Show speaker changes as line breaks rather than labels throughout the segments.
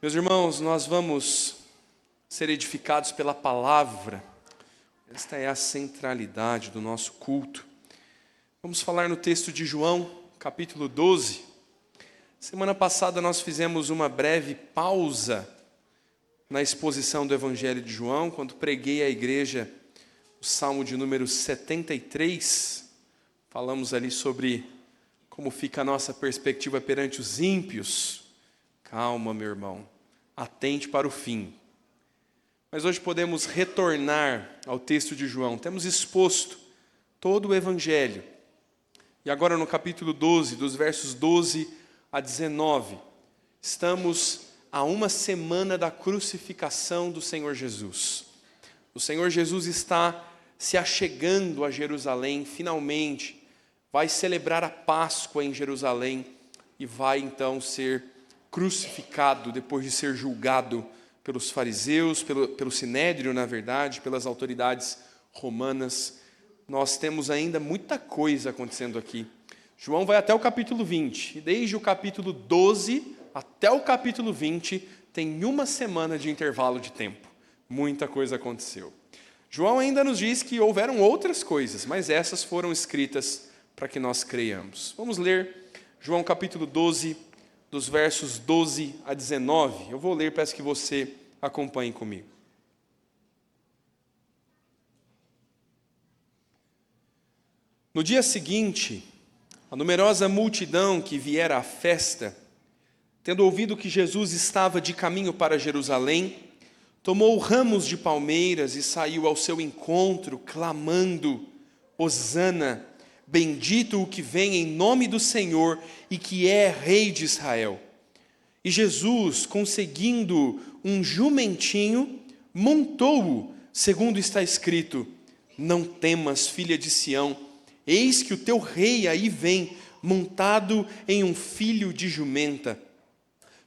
Meus irmãos, nós vamos ser edificados pela palavra. Esta é a centralidade do nosso culto. Vamos falar no texto de João, capítulo 12. Semana passada nós fizemos uma breve pausa na exposição do Evangelho de João, quando preguei à igreja o Salmo de número 73. Falamos ali sobre como fica a nossa perspectiva perante os ímpios. Calma, meu irmão, atente para o fim. Mas hoje podemos retornar ao texto de João. Temos exposto todo o Evangelho. E agora no capítulo 12, dos versos 12 a 19, estamos a uma semana da crucificação do Senhor Jesus. O Senhor Jesus está se achegando a Jerusalém, finalmente. Vai celebrar a Páscoa em Jerusalém e vai então ser crucificado depois de ser julgado pelos fariseus, pelo Sinédrio, na verdade, pelas autoridades romanas. Nós temos ainda muita coisa acontecendo aqui. João vai até o capítulo 20, e desde o capítulo 12 até o capítulo 20, tem uma semana de intervalo de tempo. Muita coisa aconteceu. João ainda nos diz que houveram outras coisas, mas essas foram escritas para que nós creiamos. Vamos ler João capítulo 12, dos versos 12 a 19. Eu vou ler, peço que você acompanhe comigo. No dia seguinte, a numerosa multidão que viera à festa, tendo ouvido que Jesus estava de caminho para Jerusalém, tomou ramos de palmeiras e saiu ao seu encontro, clamando: Hosana, bendito o que vem em nome do Senhor e que é Rei de Israel. E Jesus, conseguindo um jumentinho, montou-o, segundo está escrito: Não temas, filha de Sião, eis que o teu rei aí vem, montado em um filho de jumenta.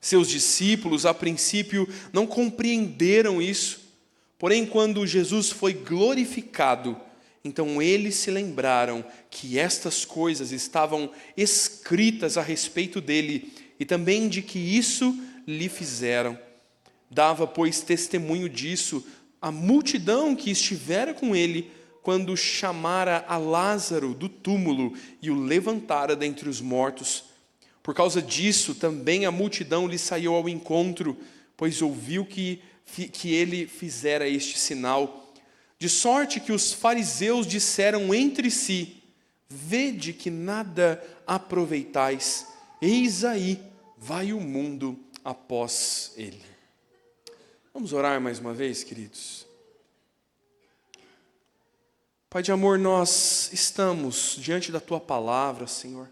Seus discípulos, a princípio, não compreenderam isso, porém, quando Jesus foi glorificado, então eles se lembraram que estas coisas estavam escritas a respeito dele e também de que isso lhe fizeram. Dava, pois, testemunho disso a multidão que estivera com ele quando chamara a Lázaro do túmulo e o levantara dentre os mortos. Por causa disso, também a multidão lhe saiu ao encontro, pois ouviu que ele fizera este sinal. De sorte que os fariseus disseram entre si: Vede que nada aproveitais, eis aí vai o mundo após ele. Vamos orar mais uma vez, queridos. Pai de amor, nós estamos diante da Tua palavra, Senhor.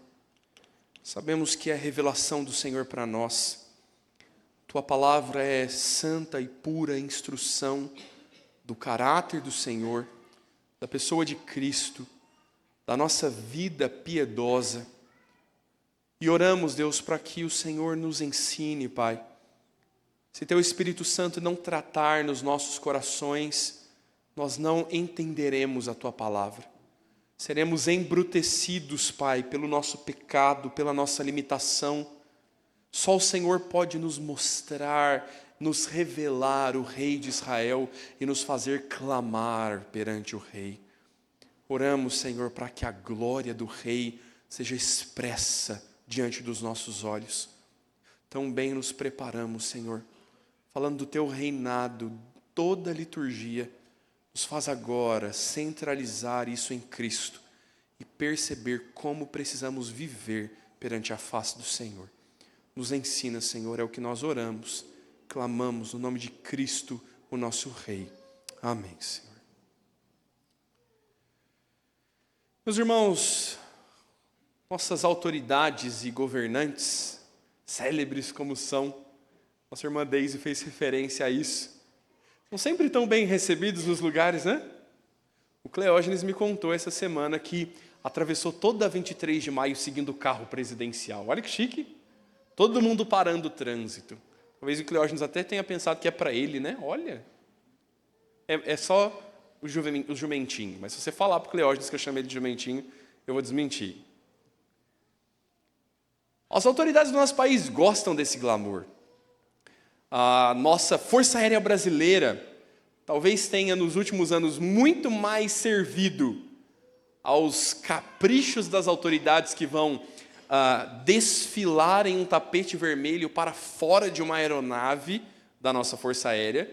Sabemos que é a revelação do Senhor para nós. Tua palavra é santa e pura instrução do caráter do Senhor, da pessoa de Cristo, da nossa vida piedosa. E oramos, Deus, para que o Senhor nos ensine, Pai. Se Teu Espírito Santo não tratar nos nossos corações, nós não entenderemos a Tua palavra. Seremos embrutecidos, Pai, pelo nosso pecado, pela nossa limitação. Só o Senhor pode nos mostrar, nos revelar o Rei de Israel e nos fazer clamar perante o Rei. Oramos, Senhor, para que a glória do Rei seja expressa diante dos nossos olhos. Tão bem nos preparamos, Senhor, falando do Teu reinado, toda a liturgia, nos faz agora centralizar isso em Cristo e perceber como precisamos viver perante a face do Senhor. Nos ensina, Senhor, é o que nós oramos, clamamos no nome de Cristo, o nosso Rei. Amém, Senhor. Meus irmãos, nossas autoridades e governantes, célebres como são, nossa irmã Deise fez referência a isso, são sempre tão bem recebidos nos lugares, né? O Cleógenes me contou essa semana que atravessou toda a 23 de maio seguindo o carro presidencial. Olha que chique! Todo mundo parando o trânsito. Talvez o Cleógenes até tenha pensado que é para ele, né? Olha, é só o jumentinho. Mas se você falar para o Cleógenes que eu chamei ele de jumentinho, eu vou desmentir. As autoridades do nosso país gostam desse glamour. A nossa Força Aérea Brasileira talvez tenha nos últimos anos muito mais servido aos caprichos das autoridades que vão desfilar em um tapete vermelho para fora de uma aeronave da nossa Força Aérea,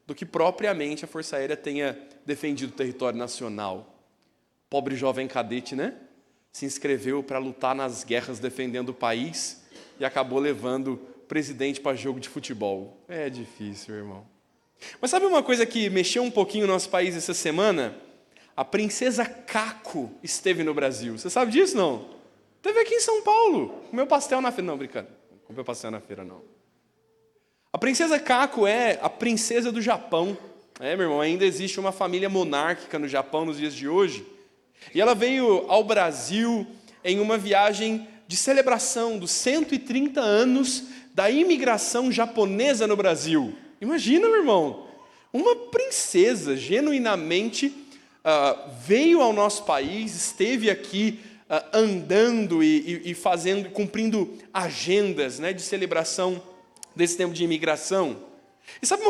do que propriamente a Força Aérea tenha defendido o território nacional. Pobre jovem cadete, né? Se inscreveu para lutar nas guerras defendendo o país e acabou levando o presidente para jogo de futebol. É difícil, irmão. Mas sabe uma coisa que mexeu um pouquinho no nosso país essa semana? A princesa Caco esteve no Brasil. Você sabe disso, não? Esteve aqui em São Paulo. Comeu pastel na feira. Não, brincando. Não comeu pastel na feira, não. A princesa Caco é a princesa do Japão. Meu irmão, ainda existe uma família monárquica no Japão nos dias de hoje. E ela veio ao Brasil em uma viagem de celebração dos 130 anos da imigração japonesa no Brasil. Imagina, meu irmão, uma princesa genuinamente veio ao nosso país, esteve aqui andando e fazendo, cumprindo agendas, né, de celebração desse tempo de imigração. E sabe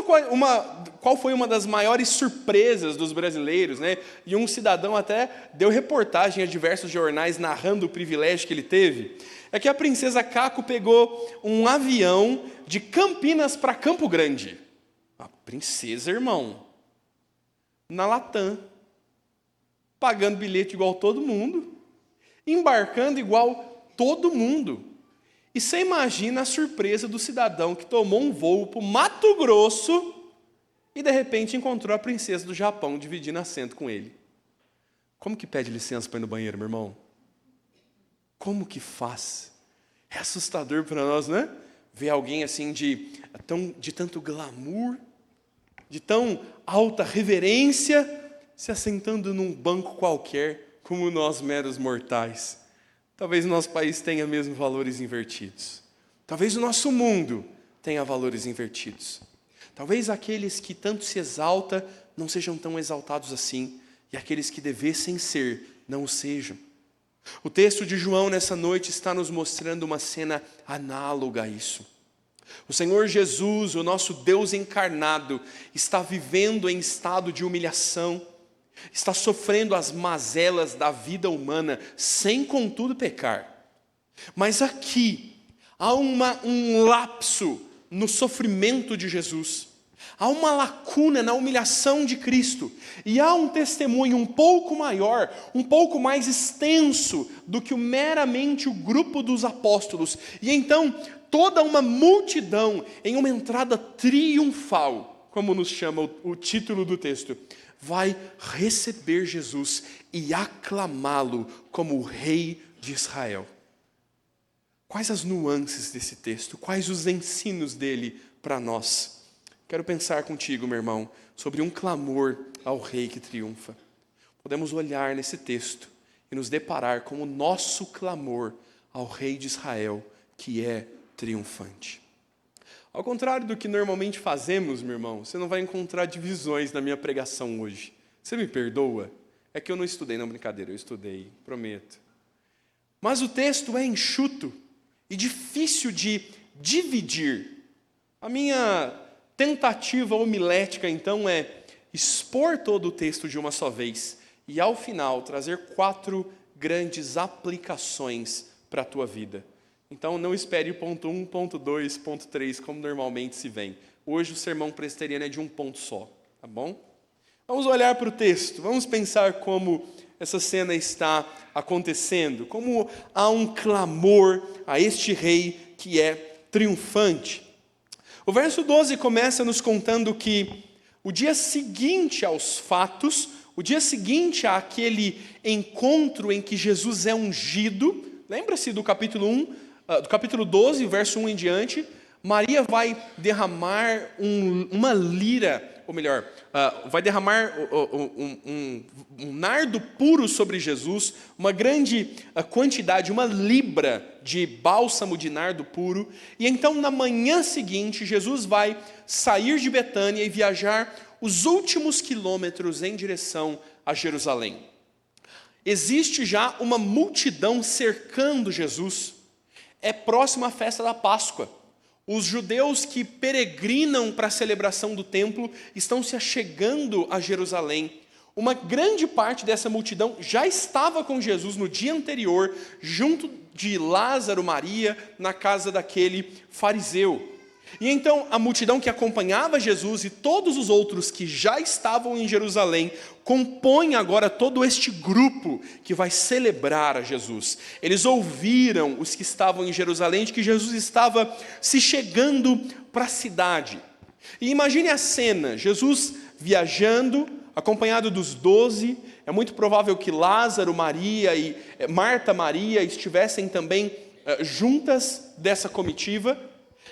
qual foi uma das maiores surpresas dos brasileiros, né? E um cidadão até deu reportagem a diversos jornais narrando o privilégio que ele teve. É que a princesa Caco pegou um avião de Campinas para Campo Grande. A princesa, irmão, na Latam, pagando bilhete igual todo mundo, embarcando igual todo mundo. E você imagina a surpresa do cidadão que tomou um voo para o Mato Grosso e de repente encontrou a princesa do Japão dividindo assento com ele. Como que pede licença para ir no banheiro, meu irmão? Como que faz? É assustador para nós, né? Ver alguém assim de tanto glamour, de tão alta reverência, se assentando num banco qualquer, como nós meros mortais. Talvez o nosso país tenha mesmo valores invertidos. Talvez o nosso mundo tenha valores invertidos. Talvez aqueles que tanto se exaltam não sejam tão exaltados assim, e aqueles que devessem ser, não o sejam. O texto de João nessa noite está nos mostrando uma cena análoga a isso. O Senhor Jesus, o nosso Deus encarnado, está vivendo em estado de humilhação, está sofrendo as mazelas da vida humana, sem contudo pecar. Mas aqui há um lapso no sofrimento de Jesus, há uma lacuna na humilhação de Cristo, e há um testemunho um pouco maior, um pouco mais extenso do que meramente o grupo dos apóstolos. E então toda uma multidão, em uma entrada triunfal, como nos chama o título do texto, vai receber Jesus e aclamá-lo como o Rei de Israel. Quais as nuances desse texto? Quais os ensinos dele para nós? Quero pensar contigo, meu irmão, sobre um clamor ao Rei que triunfa. Podemos olhar nesse texto e nos deparar com o nosso clamor ao Rei de Israel, que é triunfante. Ao contrário do que normalmente fazemos, meu irmão, você não vai encontrar divisões na minha pregação hoje. Você me perdoa? É que eu não estudei, não, brincadeira, eu estudei, prometo. Mas o texto é enxuto e difícil de dividir. A minha tentativa homilética, então, é expor todo o texto de uma só vez e, ao final, trazer 4 grandes aplicações para a tua vida. Então, não espere o ponto 1, ponto 2, ponto 3, como normalmente se vem. Hoje o sermão presbiteriano é de um ponto só, tá bom? Vamos olhar para o texto, vamos pensar como essa cena está acontecendo, como há um clamor a este rei que é triunfante. O verso 12 começa nos contando que o dia seguinte aos fatos, o dia seguinte àquele encontro em que Jesus é ungido, lembra-se do capítulo 1, do capítulo 12, verso 1 em diante, Maria vai derramar uma lira, ou melhor, vai derramar um nardo puro sobre Jesus, uma grande quantidade, uma libra de bálsamo de nardo puro, e então na manhã seguinte Jesus vai sair de Betânia e viajar os últimos quilômetros em direção a Jerusalém. Existe já uma multidão cercando Jesus. É próxima à festa da Páscoa. Os judeus que peregrinam para a celebração do templo estão se achegando a Jerusalém. Uma grande parte dessa multidão já estava com Jesus no dia anterior, junto de Lázaro, Maria, na casa daquele fariseu. E então a multidão que acompanhava Jesus e todos os outros que já estavam em Jerusalém compõem agora todo este grupo que vai celebrar a Jesus. Eles ouviram, os que estavam em Jerusalém, de que Jesus estava se chegando para a cidade. E imagine a cena, Jesus viajando, acompanhado dos 12, é muito provável que Lázaro, Maria e Marta, Maria estivessem também juntas dessa comitiva,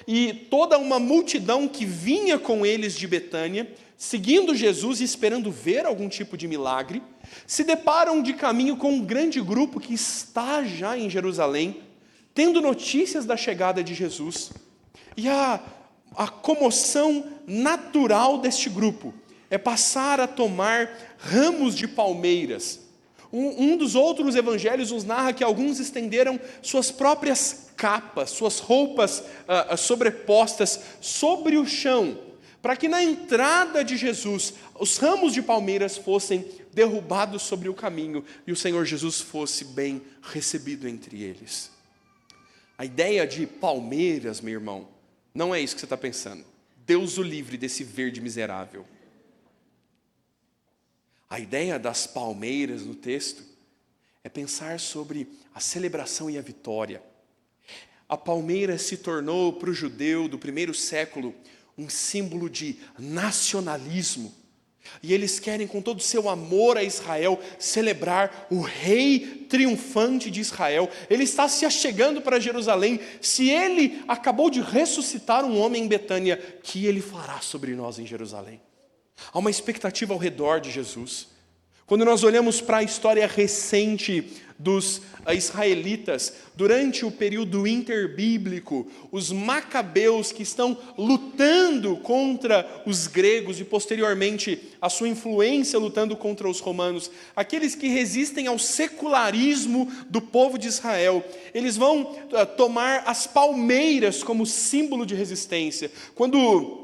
e toda uma multidão que vinha com eles de Betânia, seguindo Jesus e esperando ver algum tipo de milagre, se deparam de caminho com um grande grupo que está já em Jerusalém, tendo notícias da chegada de Jesus. E a comoção natural deste grupo é passar a tomar ramos de palmeiras. Um dos outros evangelhos nos narra que alguns estenderam suas próprias capas, suas roupas sobrepostas sobre o chão, para que na entrada de Jesus, os ramos de palmeiras fossem derrubados sobre o caminho e o Senhor Jesus fosse bem recebido entre eles. A ideia de palmeiras, meu irmão, não é isso que você está pensando. Deus o livre desse verde miserável. A ideia das palmeiras no texto é pensar sobre a celebração e a vitória. A palmeira se tornou para o judeu do primeiro século um símbolo de nacionalismo. E eles querem, com todo o seu amor a Israel, celebrar o rei triunfante de Israel. Ele está se achegando para Jerusalém. Se ele acabou de ressuscitar um homem em Betânia, que ele fará sobre nós em Jerusalém? Há uma expectativa ao redor de Jesus. Quando nós olhamos para a história recente dos israelitas, durante o período interbíblico, os macabeus que estão lutando contra os gregos e posteriormente a sua influência lutando contra os romanos, aqueles que resistem ao secularismo do povo de Israel, eles vão tomar as palmeiras como símbolo de resistência. Quando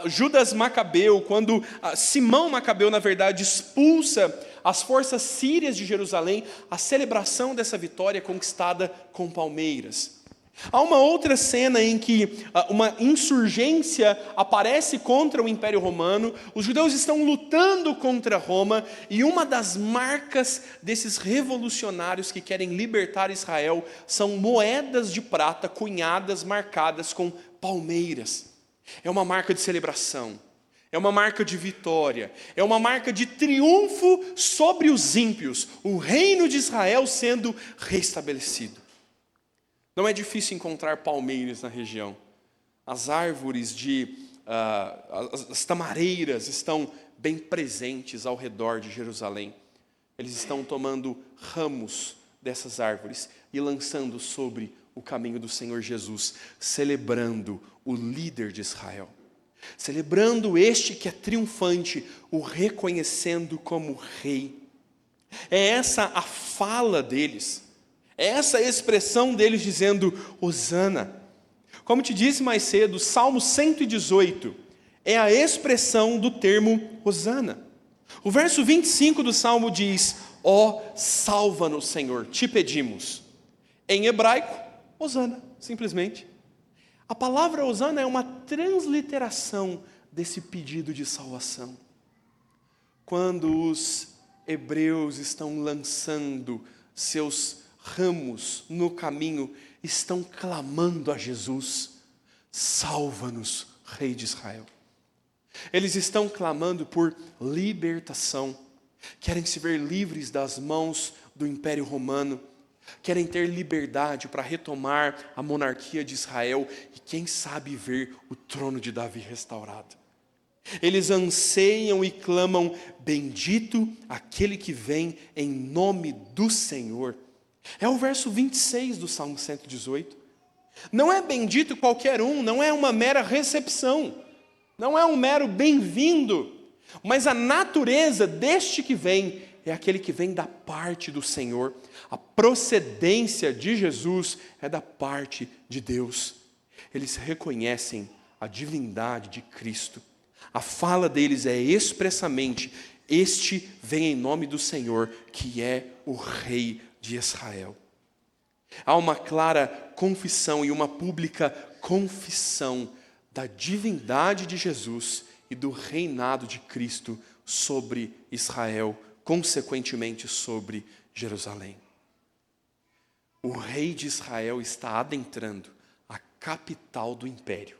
Judas Macabeu, quando Simão Macabeu, na verdade, expulsa as forças sírias de Jerusalém, a celebração dessa vitória é conquistada com palmeiras. Há uma outra cena em que uma insurgência aparece contra o Império Romano, os judeus estão lutando contra Roma, e uma das marcas desses revolucionários que querem libertar Israel são moedas de prata cunhadas, marcadas com palmeiras. É uma marca de celebração, é uma marca de vitória, é uma marca de triunfo sobre os ímpios, o reino de Israel sendo restabelecido. Não é difícil encontrar palmeiras na região. As árvores as tamareiras estão bem presentes ao redor de Jerusalém. Eles estão tomando ramos dessas árvores e lançando sobre o caminho do Senhor Jesus, celebrando o líder de Israel, celebrando este que é triunfante, o reconhecendo como rei. É essa a fala deles, é essa a expressão deles dizendo Hosana. Como te disse mais cedo, Salmo 118 é a expressão do termo Hosana. O verso 25 do Salmo diz: ó, salva-nos, Senhor, te pedimos. Em hebraico, Hosana, simplesmente. A palavra Hosana é uma transliteração desse pedido de salvação. Quando os hebreus estão lançando seus ramos no caminho, estão clamando a Jesus: salva-nos, Rei de Israel. Eles estão clamando por libertação, querem se ver livres das mãos do Império Romano, querem ter liberdade para retomar a monarquia de Israel e, quem sabe, ver o trono de Davi restaurado. Eles anseiam e clamam: bendito aquele que vem em nome do Senhor. É o verso 26 do Salmo 118. Não é bendito qualquer um, não é uma mera recepção, não é um mero bem-vindo, mas a natureza deste que vem é aquele que vem da parte do Senhor. A procedência de Jesus é da parte de Deus. eles reconhecem a divindade de Cristo. A fala deles é expressamente: este vem em nome do Senhor, que é o Rei de Israel. Há uma clara confissão e uma pública confissão da divindade de Jesus e do reinado de Cristo sobre Israel, consequentemente sobre Jerusalém. O rei de Israel está adentrando a capital do império.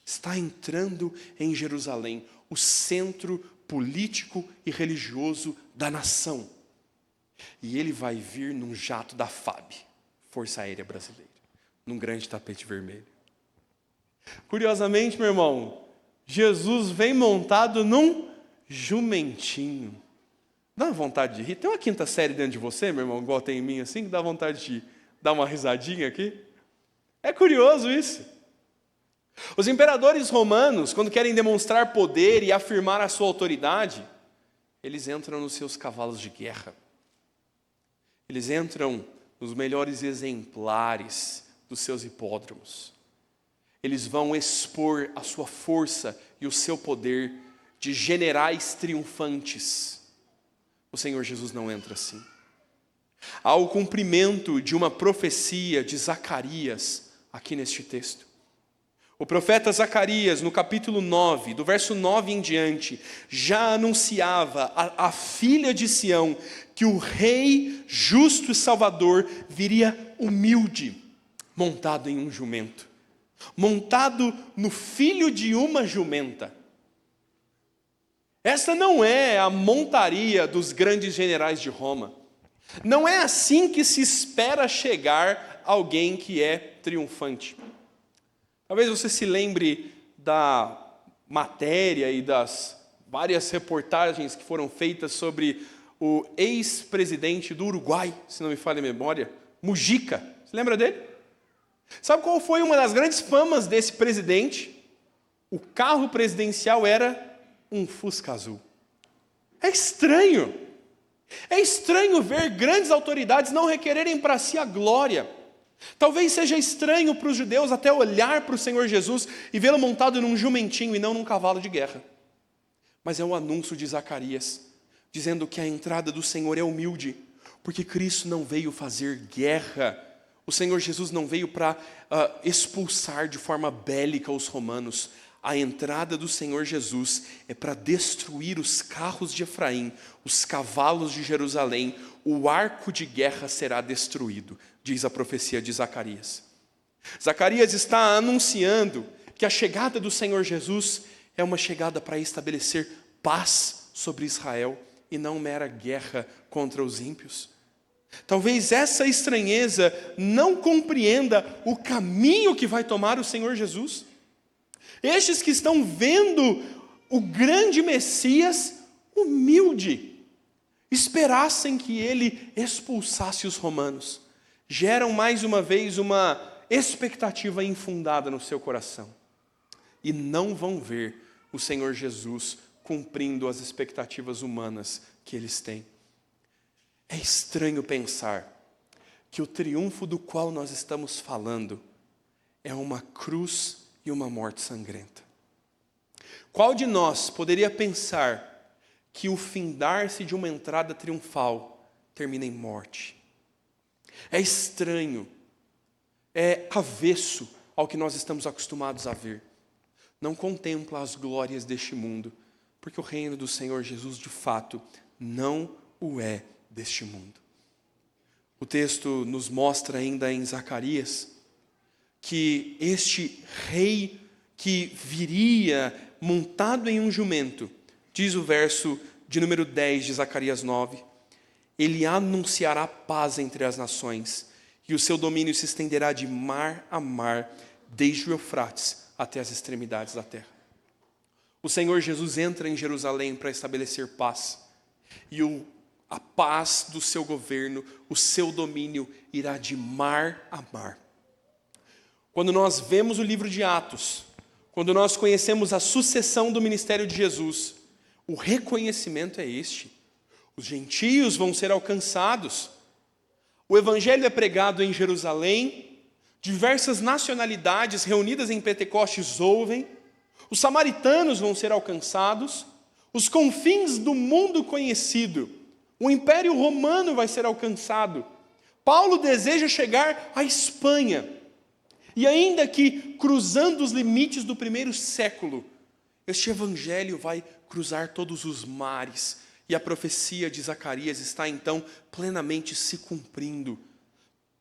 Está entrando em Jerusalém, o centro político e religioso da nação. E ele vai vir num jato da FAB, Força Aérea Brasileira, num grande tapete vermelho. Curiosamente, meu irmão, Jesus vem montado num jumentinho. Dá vontade de rir? Tem uma quinta série dentro de você, meu irmão, igual tem em mim assim, que dá vontade de dar uma risadinha aqui? É curioso isso. Os imperadores romanos, quando querem demonstrar poder e afirmar a sua autoridade, eles entram nos seus cavalos de guerra. Eles entram nos melhores exemplares dos seus hipódromos. Eles vão expor a sua força e o seu poder de generais triunfantes. O Senhor Jesus não entra assim. Há o cumprimento de uma profecia de Zacarias aqui neste texto. O profeta Zacarias, no capítulo 9, do verso 9 em diante, já anunciava a filha de Sião que o rei justo e salvador viria humilde, montado em um jumento, montado no filho de uma jumenta. Essa não é a montaria dos grandes generais de Roma. Não é assim que se espera chegar alguém que é triunfante. Talvez você se lembre da matéria e das várias reportagens que foram feitas sobre o ex-presidente do Uruguai, se não me falha a memória, Mujica. Você lembra dele? Sabe qual foi uma das grandes famas desse presidente? O carro presidencial era um Fusca azul. É estranho. É estranho ver grandes autoridades não requererem para si a glória. Talvez seja estranho para os judeus até olhar para o Senhor Jesus e vê-lo montado num jumentinho e não num cavalo de guerra. Mas é um anúncio de Zacarias, dizendo que a entrada do Senhor é humilde, porque Cristo não veio fazer guerra. O Senhor Jesus não veio para expulsar de forma bélica os romanos. A entrada do Senhor Jesus é para destruir os carros de Efraim, os cavalos de Jerusalém, o arco de guerra será destruído, diz a profecia de Zacarias. Zacarias está anunciando que a chegada do Senhor Jesus é uma chegada para estabelecer paz sobre Israel e não mera guerra contra os ímpios. Talvez essa estranheza não compreenda o caminho que vai tomar o Senhor Jesus. Estes que estão vendo o grande Messias humilde, esperassem que ele expulsasse os romanos, geram mais uma vez uma expectativa infundada no seu coração. E não vão ver o Senhor Jesus cumprindo as expectativas humanas que eles têm. É estranho pensar que o triunfo do qual nós estamos falando é uma cruz e uma morte sangrenta. Qual de nós poderia pensar que o findar-se de uma entrada triunfal termina em morte? É estranho, é avesso ao que nós estamos acostumados a ver. Não contempla as glórias deste mundo, porque o reino do Senhor Jesus, de fato, não o é deste mundo. O texto nos mostra ainda em Zacarias que este rei que viria montado em um jumento, diz o verso de número 10 de Zacarias 9, ele anunciará paz entre as nações, e o seu domínio se estenderá de mar a mar, desde o Eufrates até as extremidades da terra. O Senhor Jesus entra em Jerusalém para estabelecer paz, e a paz do seu governo, o seu domínio irá de mar a mar. Quando nós vemos o livro de Atos, quando nós conhecemos a sucessão do ministério de Jesus, o reconhecimento é este: os gentios vão ser alcançados. O evangelho é pregado em Jerusalém, Diversas nacionalidades reunidas em Pentecostes ouvem, os samaritanos vão ser alcançados, os confins do mundo conhecido, o Império Romano vai ser alcançado. Paulo deseja chegar à Espanha, e ainda que cruzando os limites do primeiro século, este evangelho vai cruzar todos os mares, e a profecia de Zacarias está então plenamente se cumprindo.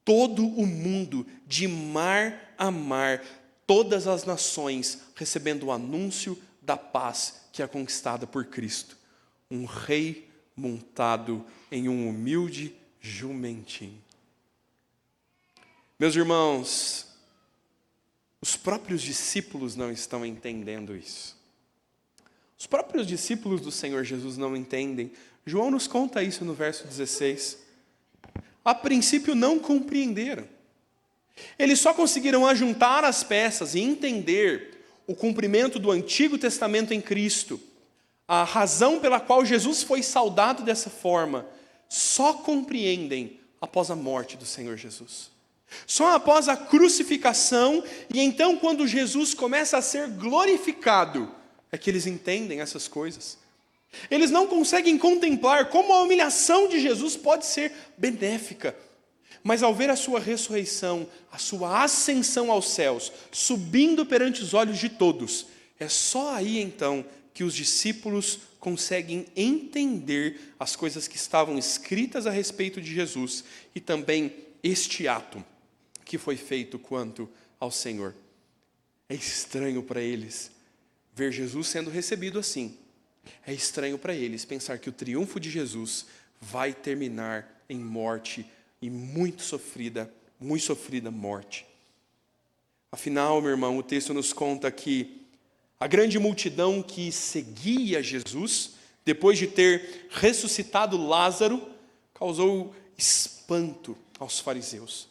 Todo o mundo, de mar a mar, todas as nações, recebendo o anúncio da paz que é conquistada por Cristo. Um rei montado em um humilde jumentinho. Meus irmãos, os próprios discípulos não estão entendendo isso. Os próprios discípulos do Senhor Jesus não entendem. João nos conta isso no verso 16. A princípio não compreenderam. Eles só conseguiram ajuntar as peças e entender o cumprimento do Antigo Testamento em Cristo, a razão pela qual Jesus foi saudado dessa forma, só compreendem após a morte do Senhor Jesus. Só após a crucificação, e então quando Jesus começa a ser glorificado, é que eles entendem essas coisas. Eles não conseguem contemplar como a humilhação de Jesus pode ser benéfica. Mas ao ver a sua ressurreição, a sua ascensão aos céus, subindo perante os olhos de todos, é só aí então que os discípulos conseguem entender as coisas que estavam escritas a respeito de Jesus e também este ato que foi feito quanto ao Senhor. É estranho para eles ver Jesus sendo recebido assim. É estranho para eles pensar que o triunfo de Jesus vai terminar em morte e muito sofrida morte. Afinal, meu irmão, o texto nos conta que a grande multidão que seguia Jesus, depois de ter ressuscitado Lázaro, causou espanto aos fariseus.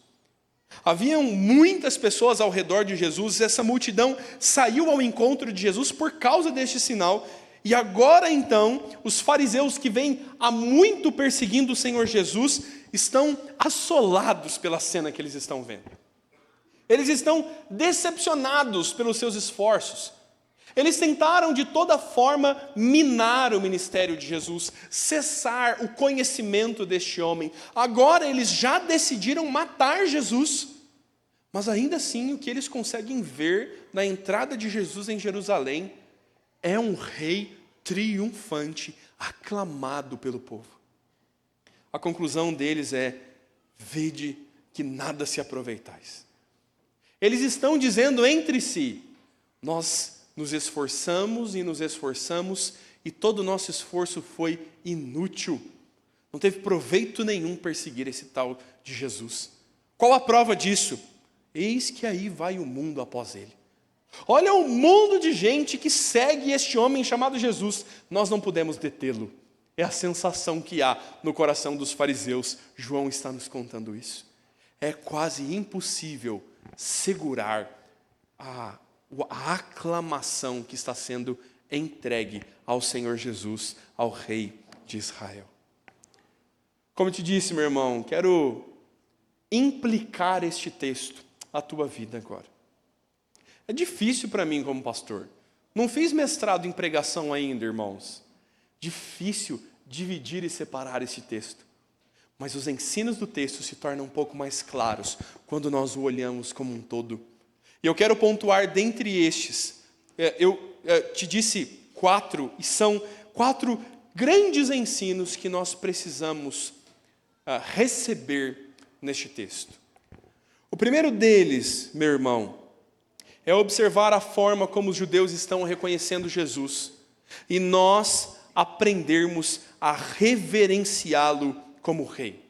Haviam muitas pessoas ao redor de Jesus, e essa multidão saiu ao encontro de Jesus por causa deste sinal. E agora então, os fariseus que vêm há muito perseguindo o Senhor Jesus, estão assolados pela cena que eles estão vendo. Eles estão decepcionados pelos seus esforços. Eles tentaram de toda forma minar o ministério de Jesus, cessar o conhecimento deste homem. Agora eles já decidiram matar Jesus. Mas ainda assim, o que eles conseguem ver na entrada de Jesus em Jerusalém é um rei triunfante, aclamado pelo povo. A conclusão deles é: vede que nada se aproveitais. Eles estão dizendo entre si: nós nos esforçamos e todo o nosso esforço foi inútil. Não teve proveito nenhum perseguir esse tal de Jesus. Qual a prova disso? Eis que aí vai o mundo após ele. Olha o mundo de gente que segue este homem chamado Jesus. Nós não podemos detê-lo. É a sensação que há no coração dos fariseus. João está nos contando isso. É quase impossível segurar a aclamação que está sendo entregue ao Senhor Jesus, ao Rei de Israel. Como eu te disse, meu irmão, quero implicar este texto à tua vida agora. É difícil para mim como pastor. Não fiz mestrado em pregação ainda, irmãos. Difícil dividir e separar esse texto. Mas os ensinos do texto se tornam um pouco mais claros quando nós o olhamos como um todo. E eu quero pontuar dentre estes. Eu te disse 4, e são 4 grandes ensinos que nós precisamos receber neste texto. O primeiro deles, meu irmão, é observar a forma como os judeus estão reconhecendo Jesus e nós aprendermos a reverenciá-lo como rei.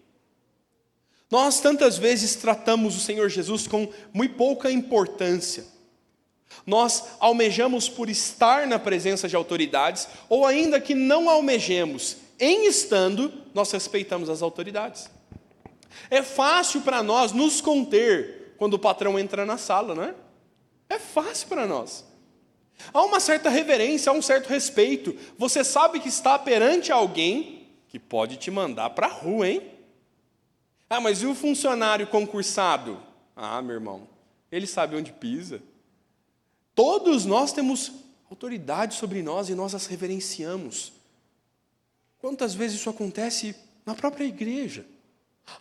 Nós tantas vezes tratamos o Senhor Jesus com muito pouca importância. Nós almejamos por estar na presença de autoridades, ou ainda que não almejemos, em estando, nós respeitamos as autoridades. É fácil para nós nos conter quando o patrão entra na sala, não é? É fácil para nós. Há uma certa reverência, há um certo respeito. Você sabe que está perante alguém que pode te mandar para a rua, hein? Ah, mas e o funcionário concursado? Ah, meu irmão, ele sabe onde pisa. Todos nós temos autoridade sobre nós e nós as reverenciamos. Quantas vezes isso acontece na própria igreja?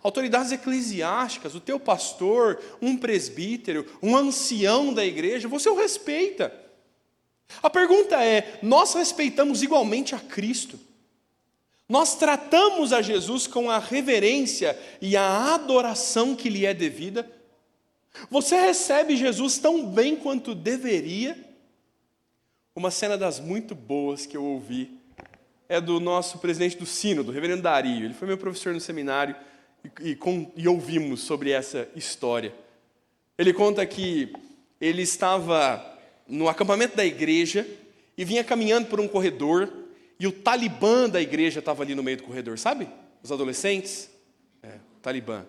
Autoridades eclesiásticas, o teu pastor, um presbítero, um ancião da igreja, você o respeita. A pergunta é, nós respeitamos igualmente a Cristo? Nós tratamos a Jesus com a reverência e a adoração que lhe é devida? Você recebe Jesus tão bem quanto deveria? Uma cena das muito boas que eu ouvi é do nosso presidente do Sino, do reverendo Dario. Ele foi meu professor no seminário e ouvimos sobre essa história. Ele conta que ele estava no acampamento da igreja e vinha caminhando por um corredor e o Talibã da igreja estava ali no meio do corredor, sabe? Os adolescentes. O Talibã.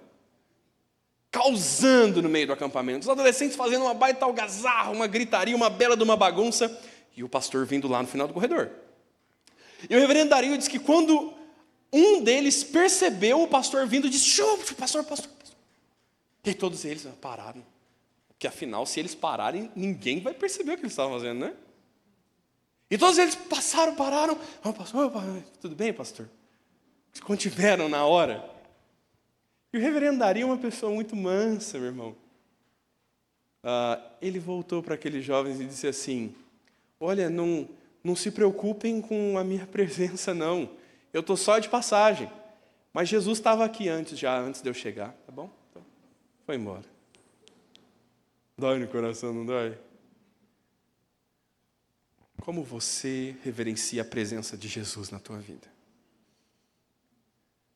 Causando no meio do acampamento. Os adolescentes fazendo uma baita algazarra, uma gritaria, uma bela de uma bagunça. E o pastor vindo lá no final do corredor. E o reverendo Dario diz que quando um deles percebeu o pastor vindo, disse, pastor. E aí todos eles pararam. Porque afinal, se eles pararem, ninguém vai perceber o que eles estavam fazendo, né? E todos eles pararam. Pastor, tudo bem, pastor? Se contiveram na hora. E o reverendo Dario é uma pessoa muito mansa, meu irmão. Ele voltou para aqueles jovens e disse assim, olha, não se preocupem com a minha presença, não. Eu estou só de passagem. Mas Jesus estava aqui antes de eu chegar, tá bom? Então, foi embora. Dói no coração, não dói? Como você reverencia a presença de Jesus na tua vida?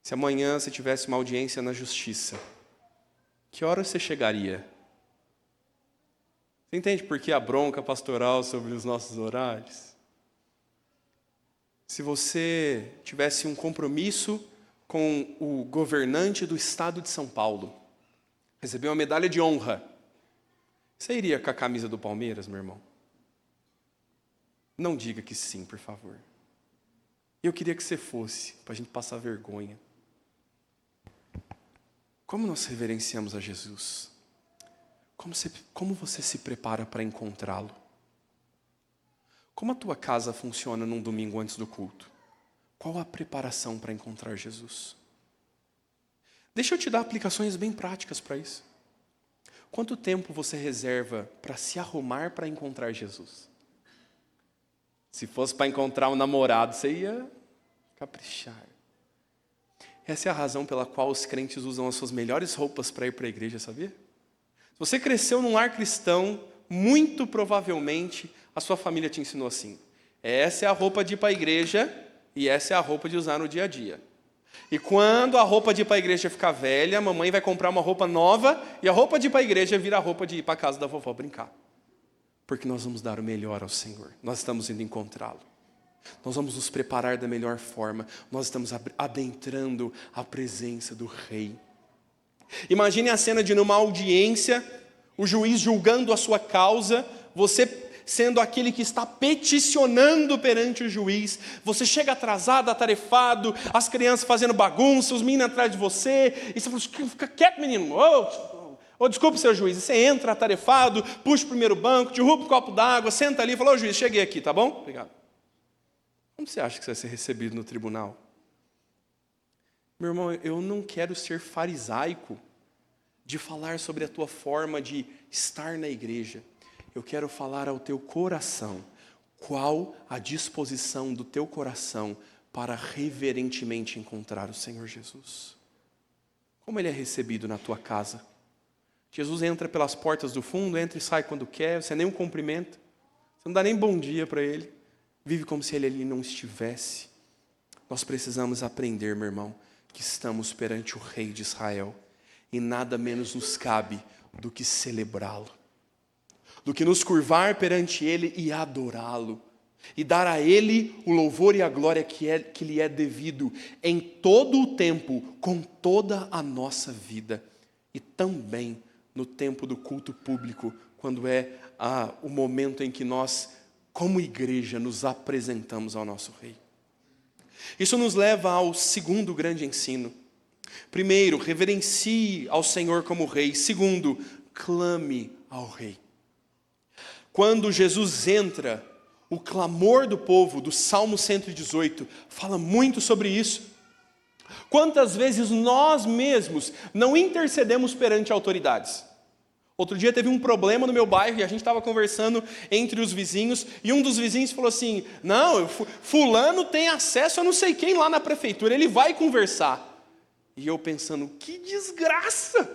Se amanhã você tivesse uma audiência na justiça, que hora você chegaria? Você entende por que a bronca pastoral sobre os nossos horários? Se você tivesse um compromisso com o governante do estado de São Paulo, recebeu uma medalha de honra, você iria com a camisa do Palmeiras, meu irmão? Não diga que sim, por favor. Eu queria que você fosse, para a gente passar vergonha. Como nós reverenciamos a Jesus? Como você se prepara para encontrá-lo? Como a tua casa funciona num domingo antes do culto? Qual a preparação para encontrar Jesus? Deixa eu te dar aplicações bem práticas para isso. Quanto tempo você reserva para se arrumar para encontrar Jesus? Se fosse para encontrar um namorado, você ia caprichar. Essa é a razão pela qual os crentes usam as suas melhores roupas para ir para a igreja, sabia? Se você cresceu num lar cristão, muito provavelmente a sua família te ensinou assim. Essa é a roupa de ir para a igreja e essa é a roupa de usar no dia a dia. E quando a roupa de ir para a igreja ficar velha, a mamãe vai comprar uma roupa nova e a roupa de ir para a igreja vira a roupa de ir para a casa da vovó brincar. Porque nós vamos dar o melhor ao Senhor. Nós estamos indo encontrá-lo. Nós vamos nos preparar da melhor forma. Nós estamos adentrando a presença do Rei. Imagine a cena de numa audiência, o juiz julgando a sua causa, você sendo aquele que está peticionando perante o juiz, você chega atrasado, atarefado, as crianças fazendo bagunça, os meninos atrás de você, e você fala, fica quieto, menino, desculpe, seu juiz, e você entra atarefado, puxa o primeiro banco, derruba um copo d'água, senta ali e fala, juiz, cheguei aqui, tá bom? Obrigado. Como você acha que você vai ser recebido no tribunal? Meu irmão, eu não quero ser farisaico de falar sobre a tua forma de estar na igreja. Eu quero falar ao teu coração. Qual a disposição do teu coração para reverentemente encontrar o Senhor Jesus? Como Ele é recebido na tua casa? Jesus entra pelas portas do fundo, entra e sai quando quer, você nem o cumprimenta, você não dá nem bom dia para Ele, vive como se Ele ali não estivesse. Nós precisamos aprender, meu irmão, que estamos perante o Rei de Israel e nada menos nos cabe do que celebrá-lo, do que nos curvar perante Ele e adorá-lo, e dar a Ele o louvor e a glória que lhe é devido em todo o tempo, com toda a nossa vida, e também no tempo do culto público, quando é o momento em que nós, como igreja, nos apresentamos ao nosso Rei. Isso nos leva ao segundo grande ensino. Primeiro, reverencie ao Senhor como Rei. Segundo, clame ao rei. Quando Jesus entra, o clamor do povo, do Salmo 118, fala muito sobre isso. Quantas vezes nós mesmos não intercedemos perante autoridades? Outro dia teve um problema no meu bairro e a gente estava conversando entre os vizinhos e um dos vizinhos falou assim, não, fulano tem acesso a não sei quem lá na prefeitura, ele vai conversar. E eu pensando, que desgraça!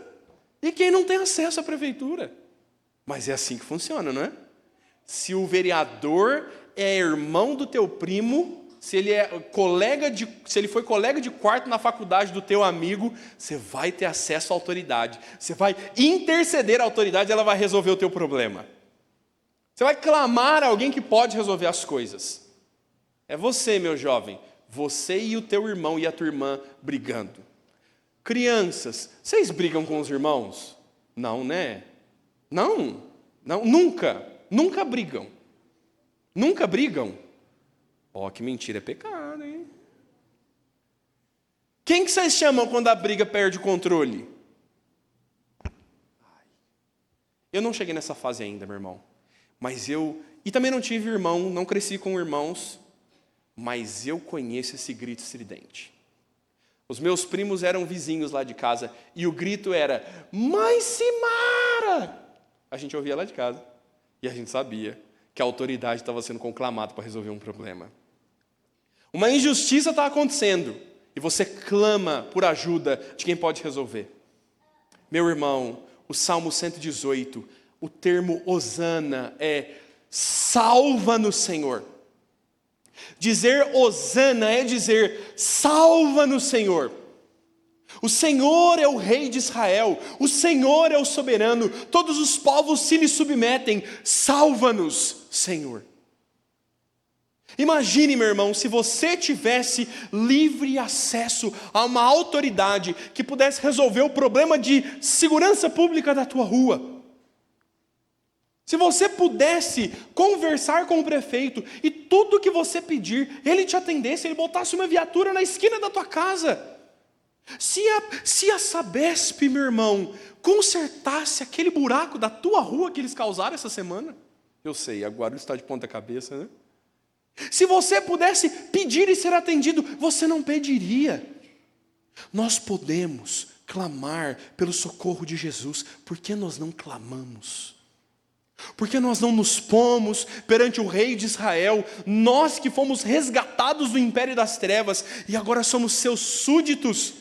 E quem não tem acesso à prefeitura? Mas é assim que funciona, não é? Se o vereador é irmão do teu primo, se ele foi colega de quarto na faculdade do teu amigo, você vai ter acesso à autoridade. Você vai interceder à autoridade, ela vai resolver o teu problema. Você vai clamar a alguém que pode resolver as coisas. É você, meu jovem, você e o teu irmão e a tua irmã brigando. Crianças, vocês brigam com os irmãos? Não, né? Não, nunca brigam. Nunca brigam? Ó, que mentira, é pecado, hein? Quem que vocês chamam quando a briga perde o controle? Eu não cheguei nessa fase ainda, meu irmão. E também não tive irmão, não cresci com irmãos, mas eu conheço esse grito estridente. Os meus primos eram vizinhos lá de casa, e o grito era, Mãe Simara! A gente ouvia lá de casa, e a gente sabia que a autoridade estava sendo conclamada para resolver um problema. Uma injustiça está acontecendo, e você clama por ajuda de quem pode resolver. Meu irmão, o Salmo 118, o termo hosana é salva-nos, Senhor. Dizer hosana é dizer salva-nos, Senhor. O Senhor é o rei de Israel, o Senhor é o soberano, todos os povos se lhe submetem, salva-nos, Senhor. Imagine, meu irmão, se você tivesse livre acesso a uma autoridade que pudesse resolver o problema de segurança pública da tua rua. Se você pudesse conversar com o prefeito e tudo que você pedir, ele te atendesse, ele botasse uma viatura na esquina da tua casa. Se a Sabesp, meu irmão, consertasse aquele buraco da tua rua que eles causaram essa semana, eu sei, agora está de ponta cabeça, né? Se você pudesse pedir e ser atendido, você não pediria. Nós podemos clamar pelo socorro de Jesus, por que nós não clamamos? Por que nós não nos pomos perante o rei de Israel, nós que fomos resgatados do império das trevas e agora somos seus súditos,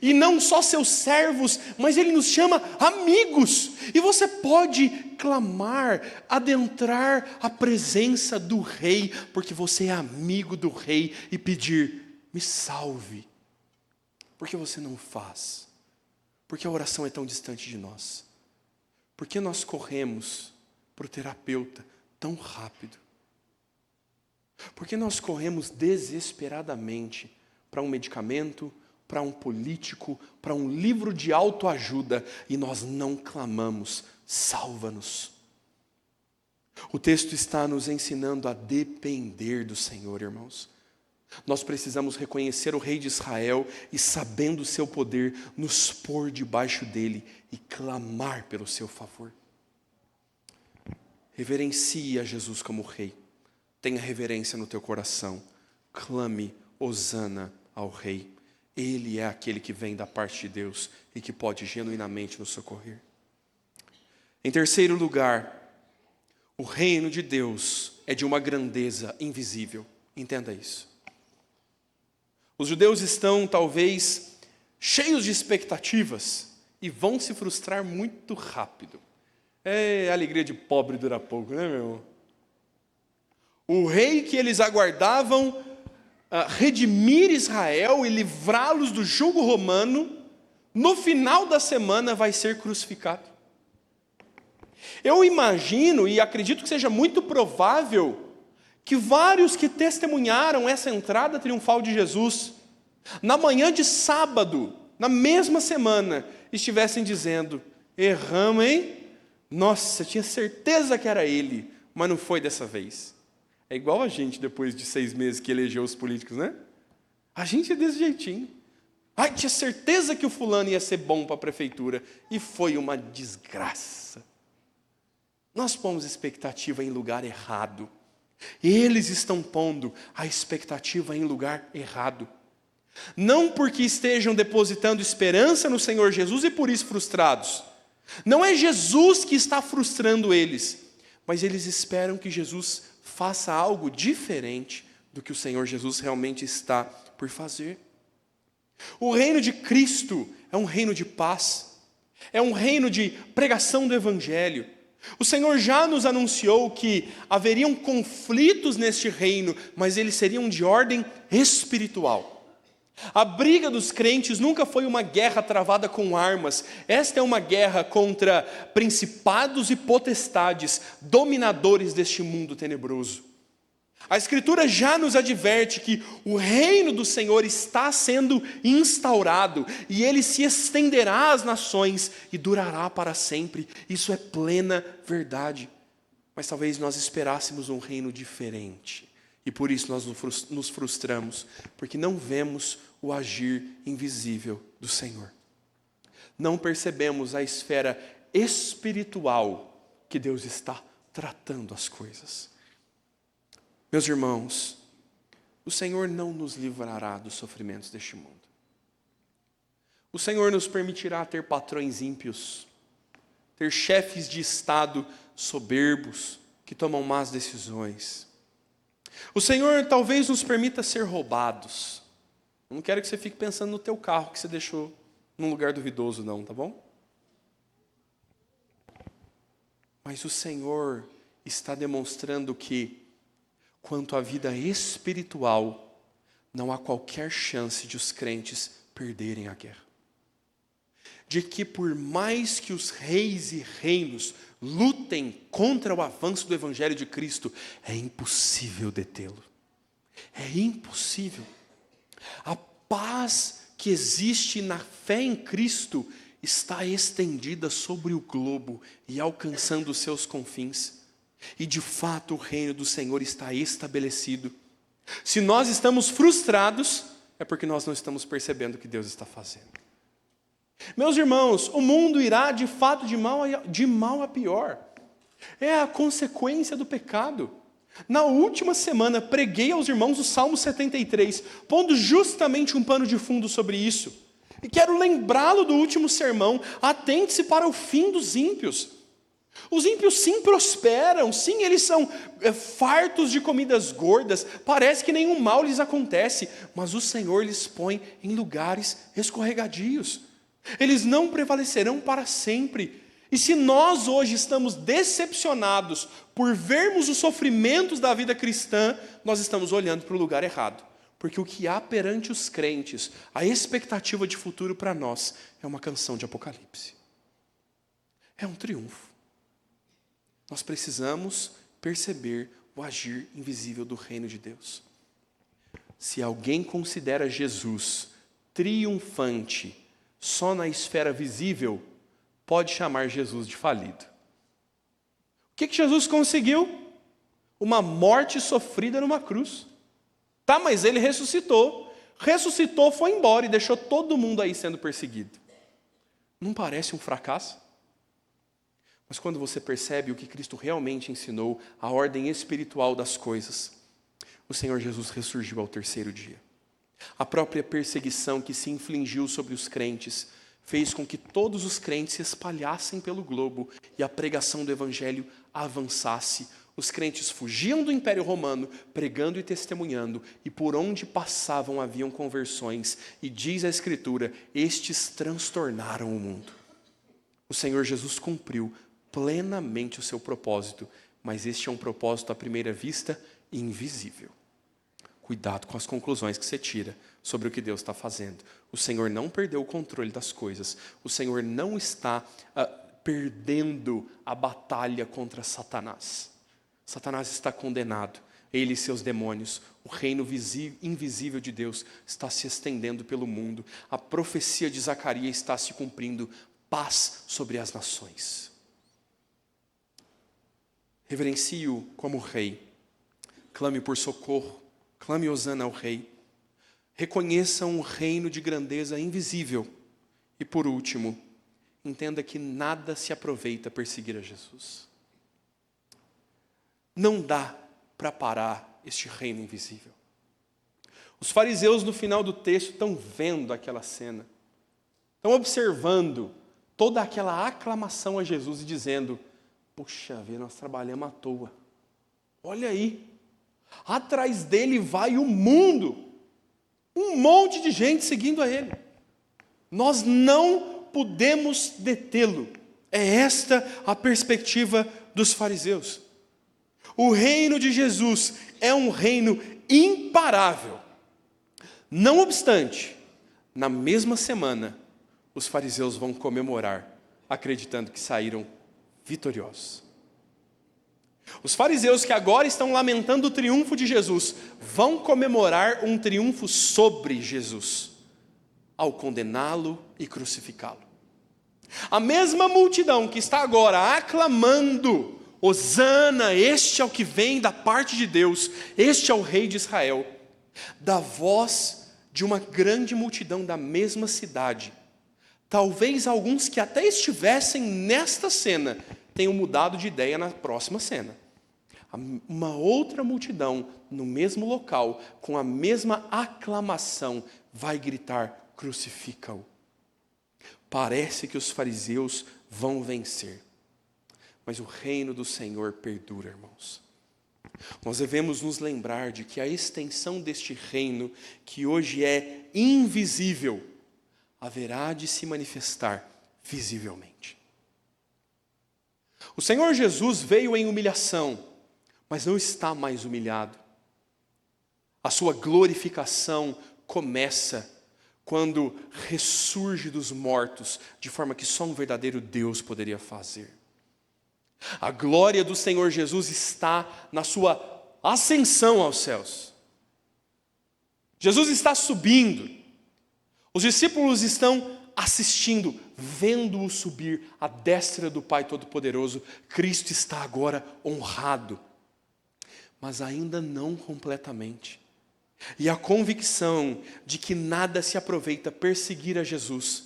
e não só seus servos, mas ele nos chama amigos, e você pode clamar, adentrar a presença do rei, porque você é amigo do rei, e pedir, me salve. Por que você não faz? Porque a oração é tão distante de nós? Por que nós corremos para o terapeuta tão rápido? Por que nós corremos desesperadamente para um medicamento, para um político, para um livro de autoajuda, e nós não clamamos, salva-nos? O texto está nos ensinando a depender do Senhor, irmãos. Nós precisamos reconhecer o rei de Israel e, sabendo o seu poder, nos pôr debaixo dele e clamar pelo seu favor. Reverencie a Jesus como rei. Tenha reverência no teu coração. Clame hosana ao rei. Ele é aquele que vem da parte de Deus e que pode genuinamente nos socorrer. Em terceiro lugar, o reino de Deus é de uma grandeza invisível. Entenda isso. Os judeus estão, talvez, cheios de expectativas e vão se frustrar muito rápido. É, a alegria de pobre dura pouco, né, meu irmão? O rei que eles aguardavam redimir Israel e livrá-los do jugo romano, no final da semana vai ser crucificado. Eu imagino e acredito que seja muito provável que vários que testemunharam essa entrada triunfal de Jesus, na manhã de sábado, na mesma semana, estivessem dizendo, erramos, hein? Nossa, tinha certeza que era ele, mas não foi dessa vez. É igual a gente depois de 6 meses que elegeu os políticos, né? A gente é desse jeitinho. Ai, tinha certeza que o fulano ia ser bom para a prefeitura. E foi uma desgraça. Nós pomos expectativa em lugar errado. Eles estão pondo a expectativa em lugar errado. Não porque estejam depositando esperança no Senhor Jesus e por isso frustrados. Não é Jesus que está frustrando eles, mas eles esperam que Jesus faça algo diferente do que o Senhor Jesus realmente está por fazer. O reino de Cristo é um reino de paz, é um reino de pregação do Evangelho. O Senhor já nos anunciou que haveriam conflitos neste reino, mas eles seriam de ordem espiritual. A briga dos crentes nunca foi uma guerra travada com armas. Esta é uma guerra contra principados e potestades, dominadores deste mundo tenebroso. A Escritura já nos adverte que o reino do Senhor está sendo instaurado e ele se estenderá às nações e durará para sempre. Isso é plena verdade. Mas talvez nós esperássemos um reino diferente e por isso nós nos frustramos, porque não vemos o agir invisível do Senhor. Não percebemos a esfera espiritual que Deus está tratando as coisas. Meus irmãos, o Senhor não nos livrará dos sofrimentos deste mundo. O Senhor nos permitirá ter patrões ímpios, ter chefes de Estado soberbos, que tomam más decisões. O Senhor talvez nos permita ser roubados. Eu não quero que você fique pensando no teu carro que você deixou num lugar duvidoso, não, tá bom? Mas o Senhor está demonstrando que, quanto à vida espiritual, não há qualquer chance de os crentes perderem a guerra. De que por mais que os reis e reinos lutem contra o avanço do Evangelho de Cristo, é impossível detê-lo. É impossível. A paz que existe na fé em Cristo está estendida sobre o globo e alcançando os seus confins. E de fato o reino do Senhor está estabelecido. Se nós estamos frustrados, é porque nós não estamos percebendo o que Deus está fazendo. Meus irmãos, o mundo irá de fato de mal a pior. É a consequência do pecado. Na última semana preguei aos irmãos o Salmo 73, pondo justamente um pano de fundo sobre isso. E quero lembrá-lo do último sermão: atente-se para o fim dos ímpios. Os ímpios sim prosperam, sim, eles são fartos de comidas gordas, parece que nenhum mal lhes acontece, mas o Senhor lhes põe em lugares escorregadios. Eles não prevalecerão para sempre. E se nós hoje estamos decepcionados por vermos os sofrimentos da vida cristã, nós estamos olhando para o lugar errado. Porque o que há perante os crentes, a expectativa de futuro para nós, é uma canção de Apocalipse. É um triunfo. Nós precisamos perceber o agir invisível do reino de Deus. Se alguém considera Jesus triunfante só na esfera visível, pode chamar Jesus de falido. O que Jesus conseguiu? Uma morte sofrida numa cruz. Tá, mas ele ressuscitou. Ressuscitou, foi embora e deixou todo mundo aí sendo perseguido. Não parece um fracasso? Mas quando você percebe o que Cristo realmente ensinou, a ordem espiritual das coisas, o Senhor Jesus ressurgiu ao terceiro dia. A própria perseguição que se infligiu sobre os crentes fez com que todos os crentes se espalhassem pelo globo e a pregação do Evangelho avançasse. Os crentes fugiam do Império Romano, pregando e testemunhando, e por onde passavam haviam conversões, e diz a Escritura, estes transtornaram o mundo. O Senhor Jesus cumpriu plenamente o seu propósito, mas este é um propósito à primeira vista invisível. Cuidado com as conclusões que você tira sobre o que Deus está fazendo. O Senhor não perdeu o controle das coisas. O Senhor não está perdendo a batalha contra Satanás. Satanás está condenado. Ele e seus demônios. O reino invisível de Deus está se estendendo pelo mundo. A profecia de Zacarias está se cumprindo. Paz sobre as nações. Reverencie-o como rei. Clame por socorro. Clame hosana ao rei. reconheça um reino de grandeza invisível. E por último, entenda que nada se aproveita perseguir a Jesus. Não dá para parar este reino invisível. Os fariseus no final do texto estão vendo aquela cena, estão observando toda aquela aclamação a Jesus e dizendo: puxa vida, nós trabalhamos à toa. Olha aí, atrás dele vai o mundo, um monte de gente seguindo a ele. Nós não podemos detê-lo. É esta a perspectiva dos fariseus. O reino de Jesus é um reino imparável. Não obstante, na mesma semana, os fariseus vão comemorar, acreditando que saíram vitoriosos. Os fariseus que agora estão lamentando o triunfo de Jesus, vão comemorar um triunfo sobre Jesus, ao condená-lo e crucificá-lo. A mesma multidão que está agora aclamando: Hosana, este é o que vem da parte de Deus, este é o rei de Israel, da voz de uma grande multidão da mesma cidade, talvez alguns que até estivessem nesta cena tenham mudado de ideia na próxima cena. Uma outra multidão no mesmo local, com a mesma aclamação, vai gritar: crucifica-o. Parece que os fariseus vão vencer, mas o reino do Senhor perdura, irmãos. Nós devemos nos lembrar de que a extensão deste reino, que hoje é invisível, haverá de se manifestar visivelmente. O Senhor Jesus veio em humilhação, mas não está mais humilhado. A sua glorificação começa quando ressurge dos mortos, de forma que só um verdadeiro Deus poderia fazer. A glória do Senhor Jesus está na sua ascensão aos céus. Jesus está subindo. Os discípulos estão assistindo, vendo-o subir à destra do Pai Todo-Poderoso. Cristo está agora honrado, mas ainda não completamente. E a convicção de que nada se aproveita perseguir a Jesus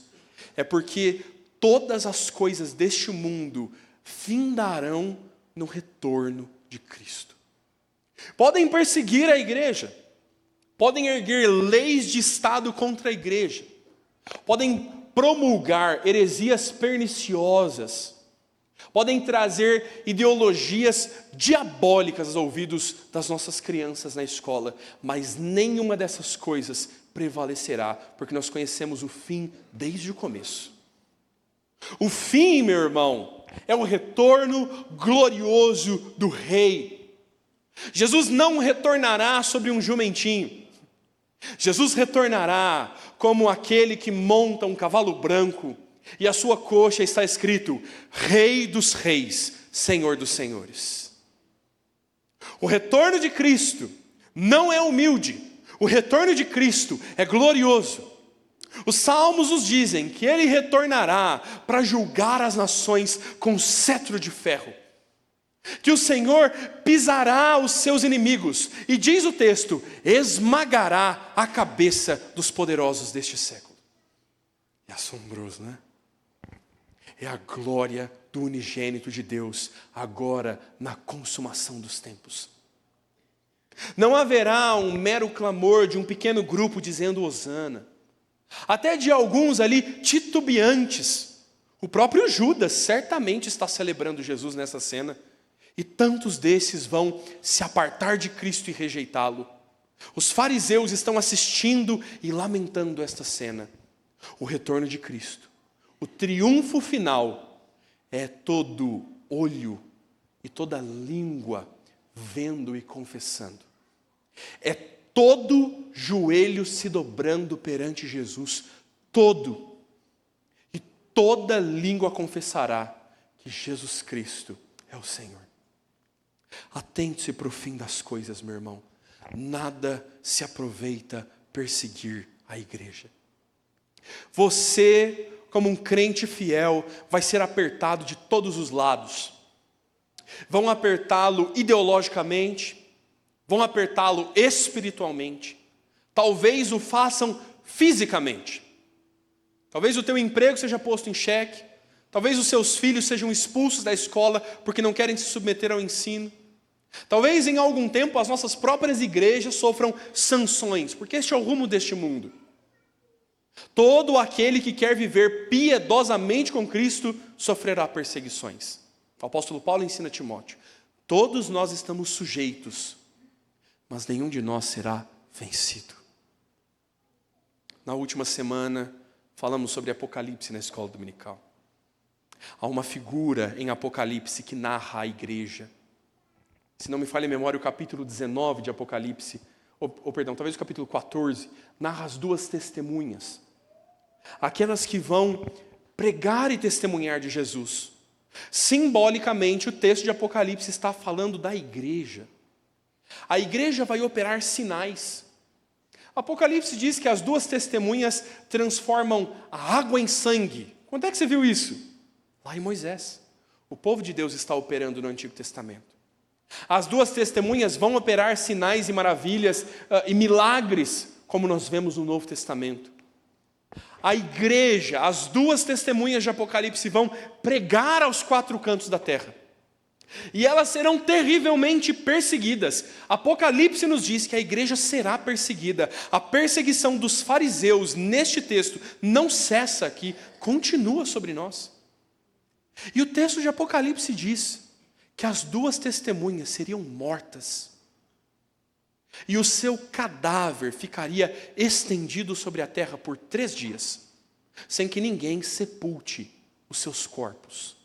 é porque todas as coisas deste mundo findarão no retorno de Cristo. Podem perseguir a igreja, podem erguer leis de Estado contra a igreja, podem promulgar heresias perniciosas, podem trazer ideologias diabólicas aos ouvidos das nossas crianças na escola, mas nenhuma dessas coisas prevalecerá, porque nós conhecemos o fim desde o começo. O fim, meu irmão, é o retorno glorioso do Rei. Jesus não retornará sobre um jumentinho. Jesus retornará como aquele que monta um cavalo branco e a sua coxa está escrito: Rei dos Reis, Senhor dos Senhores. O retorno de Cristo não é humilde. O retorno de Cristo é glorioso. Os salmos nos dizem que ele retornará para julgar as nações com cetro de ferro, que o Senhor pisará os seus inimigos, e diz o texto, esmagará a cabeça dos poderosos deste século. É assombroso, né? É a glória do unigênito de Deus, agora na consumação dos tempos. Não haverá um mero clamor de um pequeno grupo dizendo Hosana, até de alguns ali titubeantes. O próprio Judas certamente está celebrando Jesus nessa cena, e tantos desses vão se apartar de Cristo e rejeitá-lo. Os fariseus estão assistindo e lamentando esta cena. O retorno de Cristo, o triunfo final, é todo olho e toda língua vendo e confessando. É todo joelho se dobrando perante Jesus, todo. E toda língua confessará que Jesus Cristo é o Senhor. Atente-se para o fim das coisas, meu irmão. Nada se aproveita perseguir a igreja. Você, como um crente fiel, vai ser apertado de todos os lados. Vão apertá-lo ideologicamente, vão apertá-lo espiritualmente. talvez o façam fisicamente. Talvez o teu emprego seja posto em xeque, talvez os seus filhos sejam expulsos da escola porque não querem se submeter ao ensino. Talvez em algum tempo as nossas próprias igrejas sofram sanções, porque este é o rumo deste mundo. Todo aquele que quer viver piedosamente com Cristo sofrerá perseguições. O apóstolo Paulo ensina a Timóteo: todos nós estamos sujeitos, mas nenhum de nós será vencido. Na última semana, falamos sobre Apocalipse na escola dominical. Há uma figura em Apocalipse que narra a igreja. Se não me falha a memória, o capítulo 19 de Apocalipse, talvez o capítulo 14, narra as duas testemunhas. Aquelas que vão pregar e testemunhar de Jesus. Simbolicamente, o texto de Apocalipse está falando da igreja. A igreja vai operar sinais. Apocalipse diz que as duas testemunhas transformam a água em sangue. Quando é que você viu isso? Lá em Moisés. O povo de Deus está operando no Antigo Testamento. As duas testemunhas vão operar sinais e maravilhas e milagres, como nós vemos no Novo Testamento. A igreja, as duas testemunhas de Apocalipse vão pregar aos quatro cantos da terra. E elas serão terrivelmente perseguidas. Apocalipse nos diz que a igreja será perseguida. A perseguição dos fariseus neste texto não cessa aqui, continua sobre nós. E o texto de Apocalipse diz que as duas testemunhas seriam mortas. E o seu cadáver ficaria estendido sobre a terra por 3 dias, sem que ninguém sepulte os seus corpos.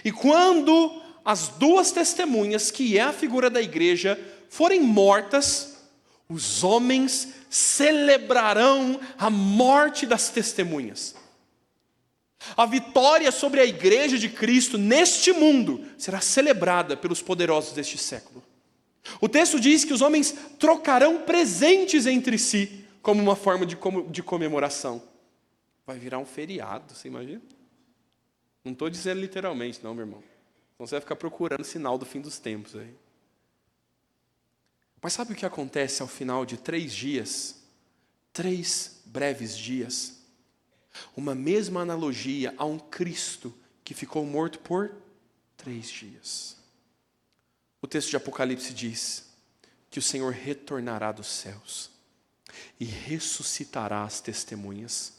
E quando as duas testemunhas, que é a figura da igreja, forem mortas, os homens celebrarão a morte das testemunhas. A vitória sobre a igreja de Cristo neste mundo será celebrada pelos poderosos deste século. O texto diz que os homens trocarão presentes entre si como uma forma de comemoração. Vai virar um feriado, você imagina? Não estou dizendo literalmente, não, meu irmão. Então você vai ficar procurando sinal do fim dos tempos aí. Mas sabe o que acontece ao final de 3 dias? 3 breves dias. Uma mesma analogia a um Cristo que ficou morto por 3 dias. O texto de Apocalipse diz que o Senhor retornará dos céus e ressuscitará as testemunhas,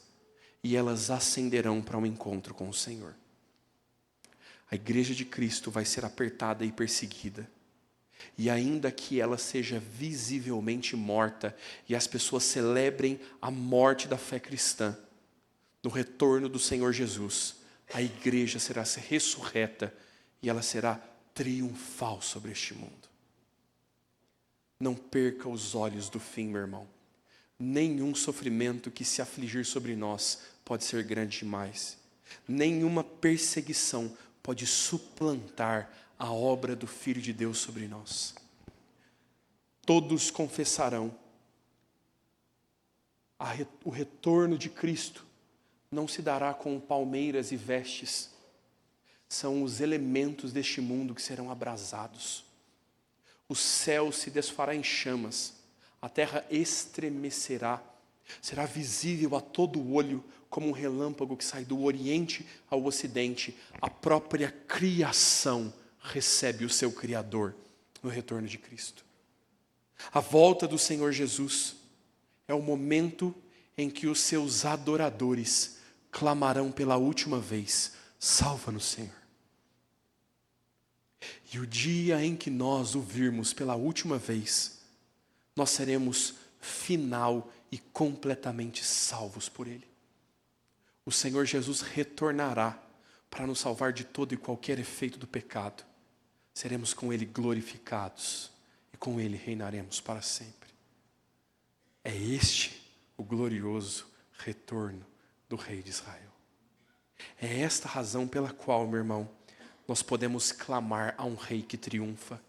e elas ascenderão para um encontro com o Senhor. A igreja de Cristo vai ser apertada e perseguida, e ainda que ela seja visivelmente morta e as pessoas celebrem a morte da fé cristã, no retorno do Senhor Jesus, a igreja será ressurreta e ela será triunfal sobre este mundo. Não perca os olhos do fim, meu irmão. Nenhum sofrimento que se afligir sobre nós pode ser grande demais. Nenhuma perseguição pode suplantar a obra do Filho de Deus sobre nós. Todos confessarão. O retorno de Cristo não se dará com palmeiras e vestes. São os elementos deste mundo que serão abrasados. O céu se desfará em chamas. A terra estremecerá. Será visível a todo olho, como um relâmpago que sai do oriente ao ocidente. A própria criação recebe o seu Criador no retorno de Cristo. A volta do Senhor Jesus é o momento em que os seus adoradores clamarão pela última vez: salva-nos, Senhor. E o dia em que nós o virmos pela última vez, nós seremos final e completamente salvos por Ele. O Senhor Jesus retornará para nos salvar de todo e qualquer efeito do pecado. Seremos com Ele glorificados e com Ele reinaremos para sempre. É este o glorioso retorno do Rei de Israel. É esta razão pela qual, meu irmão, nós podemos clamar a um Rei que triunfa.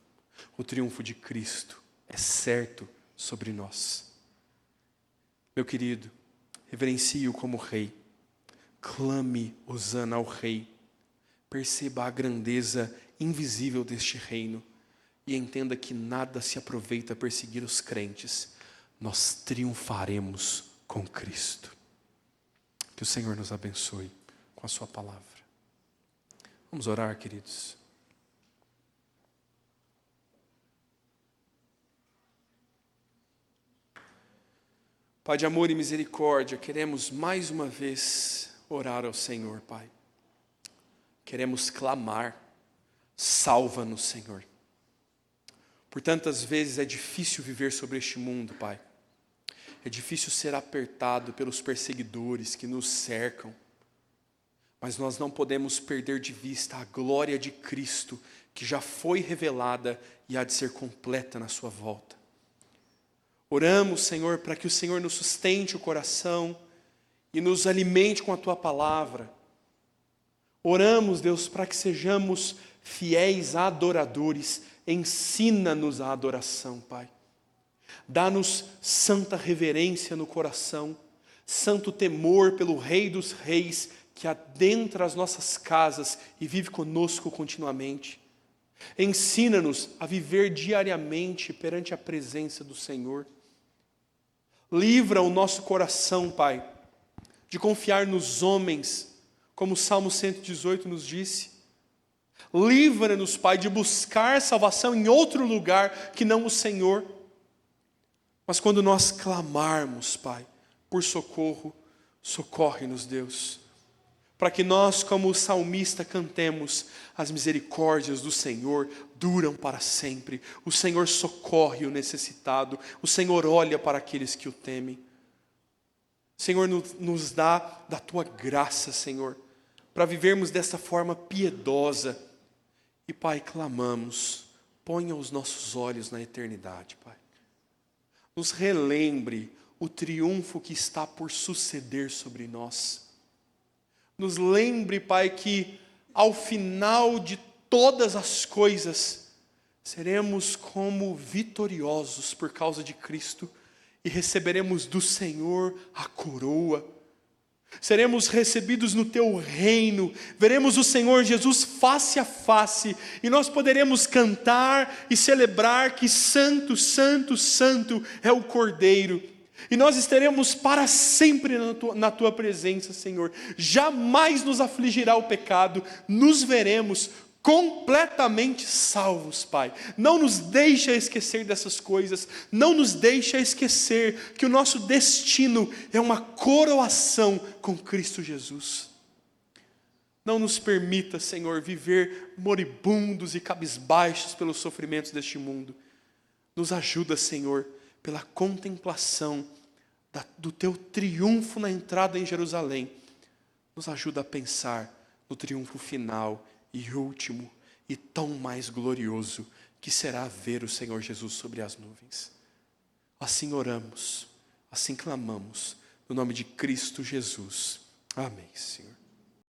O triunfo de Cristo é certo sobre nós. Meu querido, reverencie-o como Rei. Clame hosana ao Rei. Perceba a grandeza invisível deste reino e entenda que nada se aproveita a perseguir os crentes. nós triunfaremos com Cristo. Que o Senhor nos abençoe com a sua palavra. Vamos orar, queridos. Pai de amor e misericórdia, queremos mais uma vez orar ao Senhor, Pai. Queremos clamar, salva-nos, Senhor. Por tantas vezes é difícil viver sobre este mundo, Pai. É difícil ser apertado pelos perseguidores que nos cercam. Mas nós não podemos perder de vista a glória de Cristo, que já foi revelada e há de ser completa na sua volta. Oramos, Senhor, para que o Senhor nos sustente o coração e nos alimente com a Tua palavra. Oramos, Deus, para que sejamos fiéis adoradores. Ensina-nos a adoração, Pai. Dá-nos santa reverência no coração, santo temor pelo Rei dos Reis, que adentra as nossas casas e vive conosco continuamente. Ensina-nos a viver diariamente perante a presença do Senhor. Livra o nosso coração, Pai, de confiar nos homens, como o Salmo 118 nos disse. Livra-nos, Pai, de buscar salvação em outro lugar que não o Senhor. Mas quando nós clamarmos, Pai, por socorro, socorre-nos, Deus. Para que nós, como o salmista, cantemos: as misericórdias do Senhor duram para sempre. O Senhor socorre o necessitado. O Senhor olha para aqueles que o temem. Senhor, nos dá da Tua graça, Senhor, para vivermos dessa forma piedosa. E, Pai, clamamos, ponha os nossos olhos na eternidade, Pai. Nos relembre o triunfo que está por suceder sobre nós. Nos lembre, Pai, que ao final de todas as coisas, seremos como vitoriosos por causa de Cristo e receberemos do Senhor a coroa. Seremos recebidos no Teu reino, veremos o Senhor Jesus face a face e nós poderemos cantar e celebrar que Santo, Santo, Santo é o Cordeiro. E nós estaremos para sempre na Tua presença, Senhor. Jamais nos afligirá o pecado, nos veremos completamente salvos, Pai. Não nos deixa esquecer dessas coisas, não nos deixa esquecer que o nosso destino é uma coroação com Cristo Jesus. Não nos permita, Senhor, viver moribundos e cabisbaixos pelos sofrimentos deste mundo. Nos ajuda, Senhor, pela contemplação do Teu triunfo na entrada em Jerusalém. Nos ajuda a pensar no triunfo final e último e tão mais glorioso que será ver o Senhor Jesus sobre as nuvens. Assim oramos, assim clamamos, no nome de Cristo Jesus. Amém, Senhor.